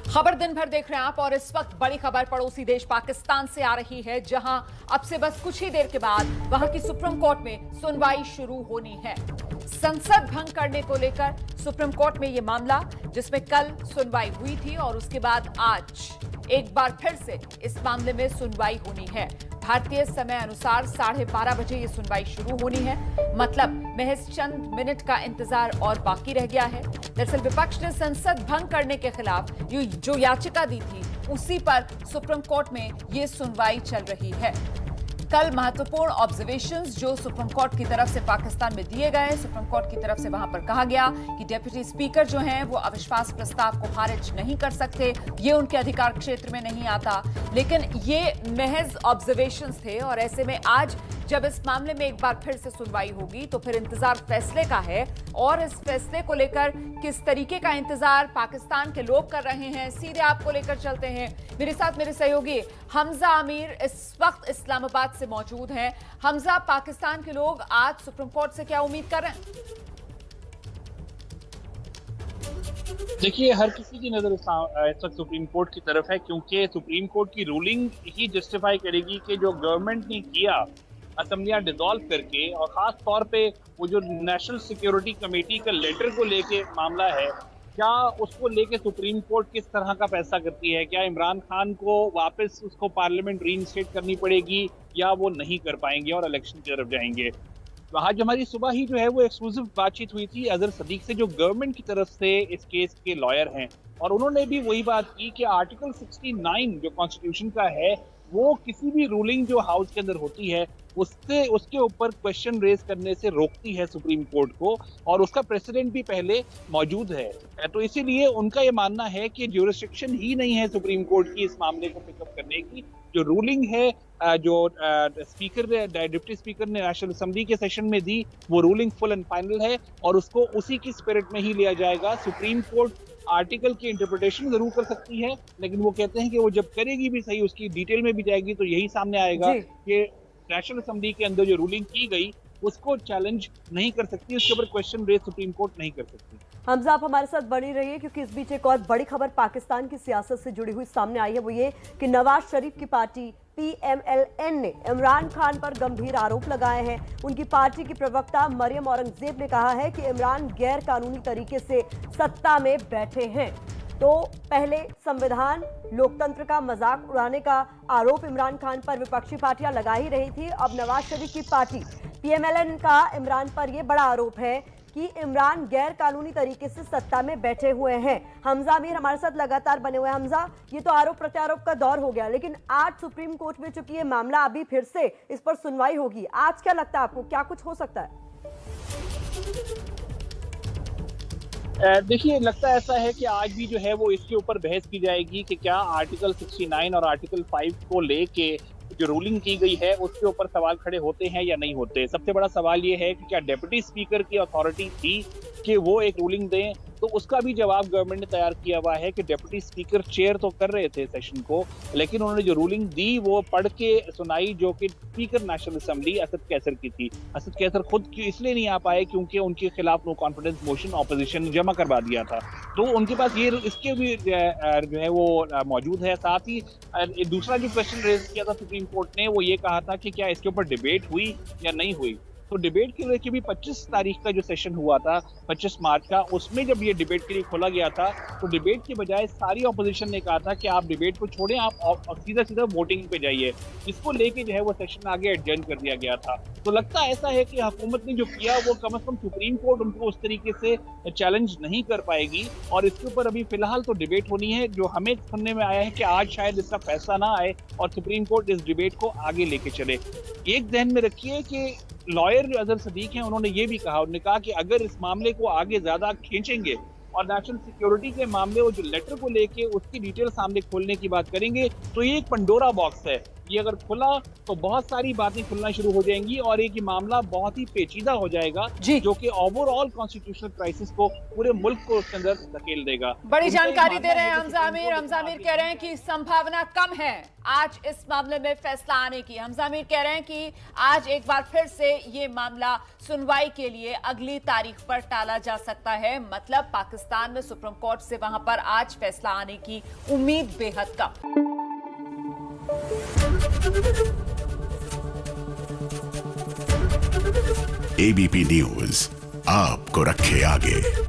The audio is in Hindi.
खबर दिन भर देख रहे हैं आप और इस वक्त बड़ी खबर पड़ोसी देश पाकिस्तान से आ रही है, जहां अब से बस कुछ ही देर के बाद वहां की सुप्रीम कोर्ट में सुनवाई शुरू होनी है। संसद भंग करने को लेकर सुप्रीम कोर्ट में यह मामला, जिसमें कल सुनवाई हुई थी और उसके बाद आज एक बार फिर से इस मामले में सुनवाई होनी है। भारतीय समय अनुसार 12:30 बजे ये सुनवाई शुरू होनी है। मतलब महज चंद मिनट का इंतजार और बाकी रह गया है। दरअसल विपक्ष ने संसद भंग करने के खिलाफ जो याचिका दी थी, उसी पर सुप्रीम कोर्ट में ये सुनवाई चल रही है। कल महत्वपूर्ण ऑब्जर्वेशंस जो सुप्रीम कोर्ट की तरफ से पाकिस्तान में दिए गए, सुप्रीम कोर्ट की तरफ से वहां पर कहा गया कि डिप्टी स्पीकर जो हैं वो अविश्वास प्रस्ताव को खारिज नहीं कर सकते, ये उनके अधिकार क्षेत्र में नहीं आता। लेकिन ये महज ऑब्जर्वेशंस थे और ऐसे में आज जब इस मामले में एक बार फिर से सुनवाई होगी तो फिर इंतजार फैसले का है। और इस फैसले को लेकर किस तरीके का इंतजार पाकिस्तान के लोग कर रहे हैं, सीधे आपको लेकर चलते हैं। मेरे साथ मेरे सहयोगी हमजा आमिर इस वक्त इस्लामाबाद से मौजूद हैं। हमजा, पाकिस्तान के लोग आज सुप्रीम कोर्ट से क्या उम्मीद कर रहे हैं? देखिए, हर किसी की नजर इस वक्त सुप्रीम कोर्ट की तरफ है, क्योंकि सुप्रीम कोर्ट की रूलिंग ही जस्टिफाई करेगी कि जो गवर्नमेंट ने किया असेंबलियां डिसॉल्व करके, और खास तौर पे वो जो नेशनल सिक्योरिटी कमेटी का लेटर को लेके मामला है, क्या उसको लेके सुप्रीम कोर्ट किस तरह का फैसला करती है। क्या इमरान खान को वापस उसको पार्लियामेंट रीइंस्टेट करनी पड़ेगी या वो नहीं कर पाएंगे और इलेक्शन की तरफ जाएंगे। तो आज हमारी सुबह ही जो है वो एक्सक्लूसिव बातचीत हुई थी अजहर सदीक से, जो गवर्नमेंट की तरफ से इस केस के लॉयर हैं, और उन्होंने भी वही बात की कि आर्टिकल 69 जो कॉन्स्टिट्यूशन का है, वो किसी भी रूलिंग जो हाउस के अंदर होती है उसके ऊपर क्वेश्चन रेज करने से रोकती है सुप्रीम कोर्ट को, और उसका प्रेसिडेंट भी पहले मौजूद है। तो इसीलिए उनका ये मानना है कि ज्यूरिसडिक्शन ही नहीं है सुप्रीम कोर्ट की इस मामले को पिकअप करने की। जो रूलिंग है, जो स्पीकर डिप्टी स्पीकर ने नेशनल असेंबली के सेशन में दी, वो रूलिंग फुल एंड फाइनल है और उसको उसी की स्पिरिट में ही लिया जाएगा। सुप्रीम कोर्ट आर्टिकल की इंटरप्रिटेशन जरूर कर सकती है, लेकिन वो कहते हैं कि वो जब करेगी भी सही, उसकी डिटेल में भी जाएगी, तो यही सामने आएगा कि नेशनल असेंबली के अंदर जो रूलिंग की गई उसको चैलेंज नहीं कर सकती, उसके ऊपर क्वेश्चन रेज सुप्रीम कोर्ट नहीं कर सकती। हमजा, आप हमारे साथ बनी रहिए, क्योंकि इस बीच एक और बड़ी खबर पाकिस्तान की सियासत से जुड़ी हुई सामने आई है। वो ये कि नवाज शरीफ की पार्टी PMLN ने इमरान खान पर गंभीर आरोप लगाए हैं। उनकी पार्टी की प्रवक्ता मरियम औरंगजेब ने कहा है कि इमरान गैर कानूनी तरीके से सत्ता में बैठे हैं। तो पहले संविधान, लोकतंत्र का मजाक उड़ाने का आरोप इमरान खान पर विपक्षी पार्टियां लगा ही रही थी। अब नवाज शरीफ की पार्टी PMLN का इमरान पर यह बड़ा आरोप है कि इमरान गैर कानूनी तरीके से सत्ता में बैठे हुए हैं। हमजा आमिर हमारे साथ लगातार बने हुए हैं। हमजा, ये तो आरोप प्रत्यारोप का दौर हो गया, लेकिन आज सुप्रीम कोर्ट में चूंकि ये मामला अभी फिर से इस पर सुनवाई होगी, आज क्या लगता है आपको, क्या कुछ हो सकता है? देखिए, लगता ऐसा है कि आज भी जो है वो इसके ऊपर बहस की जाएगी कि क्या आर्टिकल 69 और आर्टिकल 5 को लेके जो रूलिंग की गई है उसके ऊपर सवाल खड़े होते हैं या नहीं होते। सबसे बड़ा सवाल ये है कि क्या डिप्टी स्पीकर की अथॉरिटी थी कि वो एक रूलिंग दें, तो उसका भी जवाब गवर्नमेंट ने तैयार किया हुआ है कि डिप्टी स्पीकर चेयर तो कर रहे थे सेशन को, लेकिन उन्होंने जो रूलिंग दी वो पढ़ के सुनाई, जो कि speaker national assembly Asad Qaiser की थी। असद कैसर खुद इसलिए नहीं आ पाए क्योंकि उनके खिलाफ नो कॉन्फिडेंस मोशन ऑपोजिशन ने जमा करवा दिया था, तो उनके पास ये इसके भी जो है वो मौजूद है। साथ ही दूसरा जो क्वेश्चन रेज किया था सुप्रीम कोर्ट ने, वो ये कहा था कि क्या इसके ऊपर डिबेट हुई या नहीं हुई। तो डिबेट के लिए भी 25 तारीख का जो सेशन हुआ था, 25 मार्च का, उसमें जब ये डिबेट के लिए खोला गया था, तो डिबेट के बजाय सारी ऑपोजिशन ने कहा था कि आप डिबेट को छोड़ें, आप सीधा सीधा वोटिंग पे जाइए। इसको लेके जो है वो सेशन आगे एडजर्न कर दिया गया था। तो लगता ऐसा है कि हुकूमत ने जो किया वो कम से कम सुप्रीम कोर्ट उनको उस तरीके से चैलेंज नहीं कर पाएगी, और इसके ऊपर अभी फिलहाल तो डिबेट होनी है। जो हमें सुनने में आया है कि आज शायद इसका फैसला ना आए और सुप्रीम कोर्ट इस डिबेट को आगे लेके चले। एक ध्यान में रखिए कि लॉयर जो अजहर सदीक हैं, उन्होंने ये भी कहा, उन्होंने कहा कि अगर इस मामले को आगे ज्यादा खींचेंगे और नेशनल सिक्योरिटी के मामले और जो लेटर को लेके उसकी डिटेल सामने खोलने की बात करेंगे, तो ये एक पंडोरा बॉक्स है। ये अगर खुला तो बहुत सारी बातें खुलना शुरू हो जाएंगी और एक ये मामला बहुत ही पेचीदा हो जाएगा, जी। जो कि ओवरऑल कॉन्स्टिट्यूशनल क्राइसिस को पूरे मुल्क को उसके अंदर धकेल देगा। बड़ी उनका ये जानकारी मानना दे रहे है हैं कि हमजा सुप्रीम आमिर। कोर्ट हमजा आमिर कह रहे हैं कि संभावना कम है आज इस मामले में फैसला आने की। हमजा आमिर कह रहे हैं कि आज एक बार फिर से ये मामला सुनवाई के लिए अगली तारीख पर टाला जा सकता है। मतलब पाकिस्तान में सुप्रीम कोर्ट से वहां पर आज फैसला आने की उम्मीद बेहद कम। एबीपी न्यूज आपको रखे आगे।